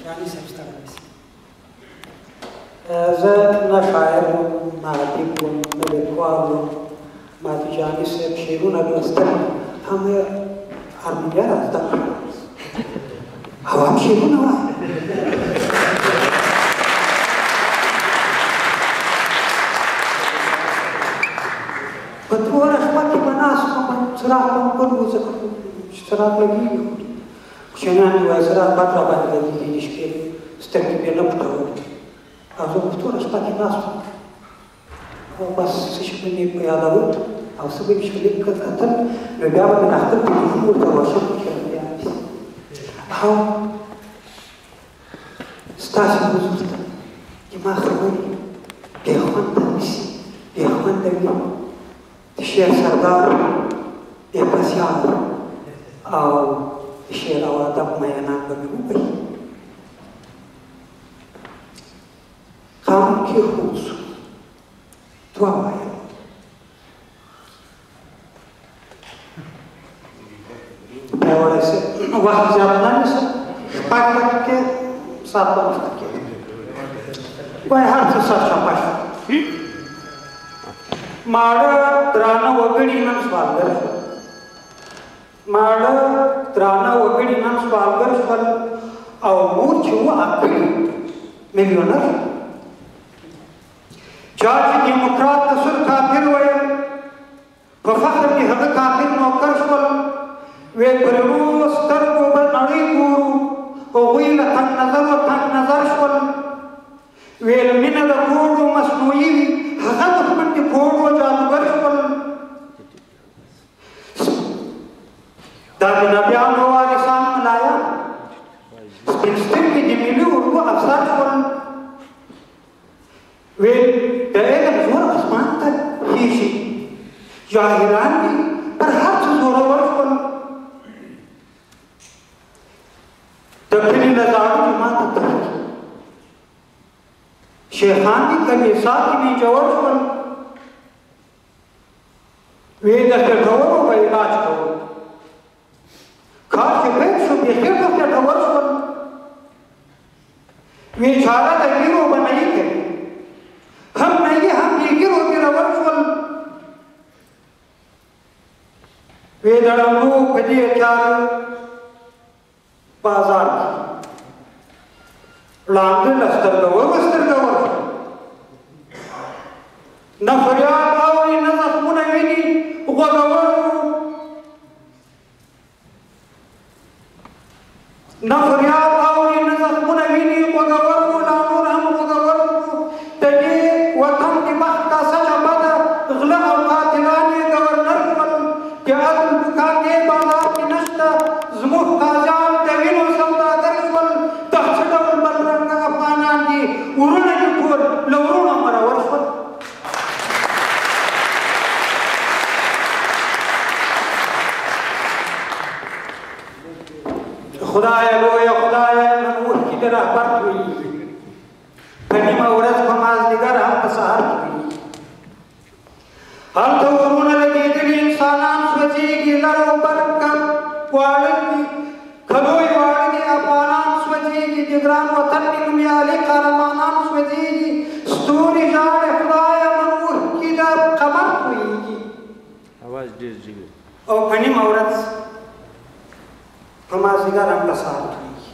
رانی سبستان بسی زه نه شاعر وم نه ادیب وم نه لیکوال وم ما د جاني صاحب شعرونه لوستل هم یې هارمونیه را زده کړه او هم شعرونه وایي په توره شپه کې به ناست وم څراغ به مې بل و ځکه چې څراغ لګېږي کوچنیان مې وایي څراغ بد را باندې لګېږي د شپې سترګې مې نه پټولې او زه په توره شپه کې ناست وم او بس څه شي به مې په یادول او څه به مې چې لږ کتل نو بیا به مې د اختر تلیفون ورته روشن کړي چې بیا او ستاسې حضور ته چې ما خبرې بې خونده نیسي بې خونده وي د شعر سردار بې پسیان او د شعر او ادب مینان به مې ووایي قانون کېښود شو دوه وایه پیاوړی صاحب وخت زیات نه نیسم شپږ دقیقې سات به مخته کېږي وایي هر څه سرچپه شو ماړه درانه وګړي نن سوالګر شول ماړه درانه وګړي نن سوالګر شول او مور چې و اکړي میلیونر چا چې ډیموکرات ته سور کافر ویل په فخر کې هغه کافر نوکر شول ویل پر رڼو سترګو به نړۍ ګورو هغوی له تنګ نظر و تنګ نظر شول ویل مینه د ګوړو مصنوعي وي هغه دښمن د ګوړو جادوګر شول دا د نبیانو وارثان ملایان سپین سترګې د ملي اردو افسر شول ویل د علم زور اسمان ته خیژي جاهلان دي پر هر څه زورور شول د کلي له زاړه جومات ته تلل شیخان دي کلیسا کې میجور شول وی د خېټورو به علاج کوو کار چې پیل شو بیخي په خېټور شول وی چاره د ګیرو به نه یې کوي هم نه یې هم یې ګیرو ګیرور شول وی د ړنګو په دې چارو بازار کې ړانده له سترګور وسترګور نه فریاد اوري نه زخمونه ویني غوږور نه فریاد اوري نه زخمونه ویني غوږور لا نور هم غوږور د دې وطن د بخت کاسه چپه ده غله او قاتلان یې ګورنر شول د عدل دکان دې بازار کې نشته زموږ قاضیان د وینو سوداګر شول دا څه ډول بدرنګه افغانان دي ورونه دي ټول له ورونو مرور شول خدایه لویه خدایه نن اوښکې د رهبر تویېږي په نیمه ورځ په مازدیګر هم په سهار تویېږي هلته ورونه لګېدلي انسانان سوځېږي لر او بر واړه دي که لوی واړه دي افغانان سوځېږي د ګران وطن د نومیالي قهرمانان سوځېږي ستوري ژاړي خدایه نن اوښکې د قمر تویېږي اواز ډېر جګ او په نیمه ورځ په مازدیګر هم په سهار تویېږي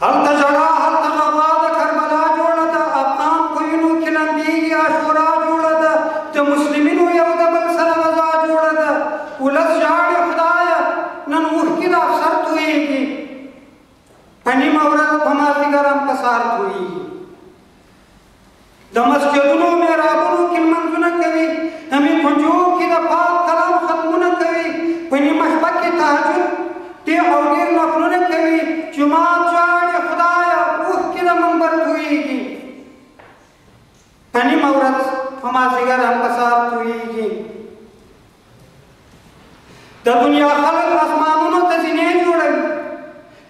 هلته ژړا هلته غوا د کربلا جوړه ده افغان په وینو کې لمبېږي عاشورا جوړه ده د مسلمینو یو د بل سره غذا جوړه ده ولس ژاړي خدایه نن اوښکې د افسر تویېږي په نیمه ورځ په مازدیګر هم په سهار تویېږي د مسجدونو محرابونو کې لمنځونه کوي همې کنجو کې د پاک کلام ختمونه کوي په نیمه شپه کې تهجد ډېر او ډېر نفلونه کوي جومات ژاړي خدایه اوښکې د منبر تویېږي په نیمه ورځ په مازدیګر هم په سهار تویېږي د دنیا خلک اسمانونو ته زینې جوړوي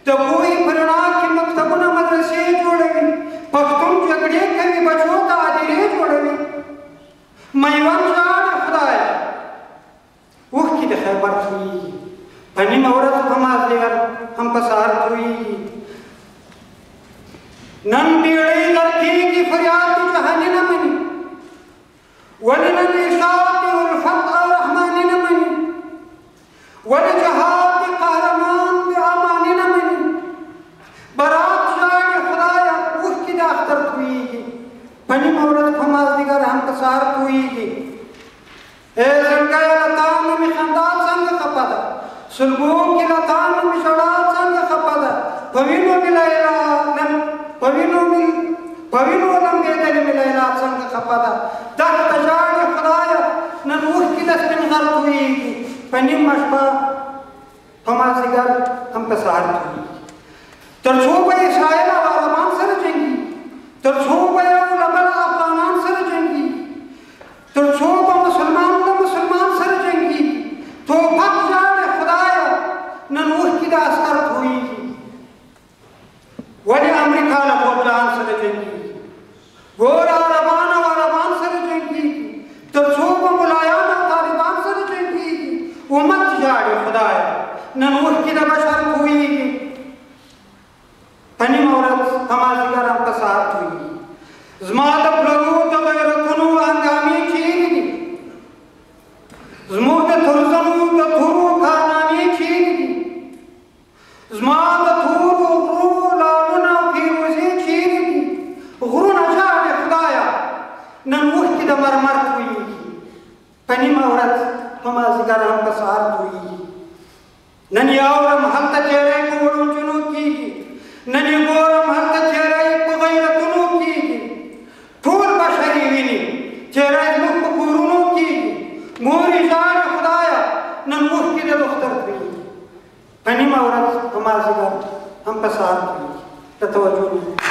د پوهې په رڼا کې مکتبونه مدرسې جوړوي پښتون جګړې کوي بچو ته عادلې جوړوي میوند ژاړي خدایه اوښکې د خیبر تویېږي په نیمه ورځ په مازدیګر هم په سهار تویېږي नन बीड़ी लड़की की फरियाद जहानी न मनी वली नन इशात उल्फत और रहमानी न मनी वली जहाद कहरमान अमानी न मनी बारात जाए खुदाया उस की दाख्तर हुईगी पनी मौरत फमाज दिगर हम कसार हुईगी ए जलगाया लताम में खंदात संग खपदा सुलबों की लताम में शड़ात संग खपदा पविनो मिलाइला नन पविनो लंबे दल मिलाइला संग खपदा दह तजाड़ खुदाया नन उस की दस्तिन गलत हुईगी पनी मशबा फमाज दिगर हम कसार हुईगी तरछोबा इसराइल और अरबान सर जंगी तरछोबा उलमा अफगानान सर जंगी तरछोबा मुसलमान सर जंगी तो फक जाड़ खुदाया ननूह की दास्तर हुई वली अमेरिका लफोजान सर जंगी गोरा अरबान और अरबान सर जंगी तरछोबा मुलायम तालिबान सर जंगी उम्मत जाड़ खुदाया ननूह की बशर हुई पनी मौरत हमारी गरम का साथ हुई ज़मात ब्लगू तो गैरतनु अंगामी चीनी ज़मूत थुरज़नु तो थुरु खानामी चीनी ज़मात थुरु गुरु लालुना फिरुज़ी चीनी गुरु नशाद खुदाया ननूह की दमरमर हुई पनी मौरत हमारी गरम का साथ हुई ननियावरम हल्ता चेहरे कोड़ों चुनू की ननी गोरम हल्ता चेहरा गैरतनु की ठूल बशरी विनी चेहरा लुक गुरुनु की मोरी जान खुदाया ननूह की दुख्तर थी पनी मौरत हमारी हम पसार की तवज्जो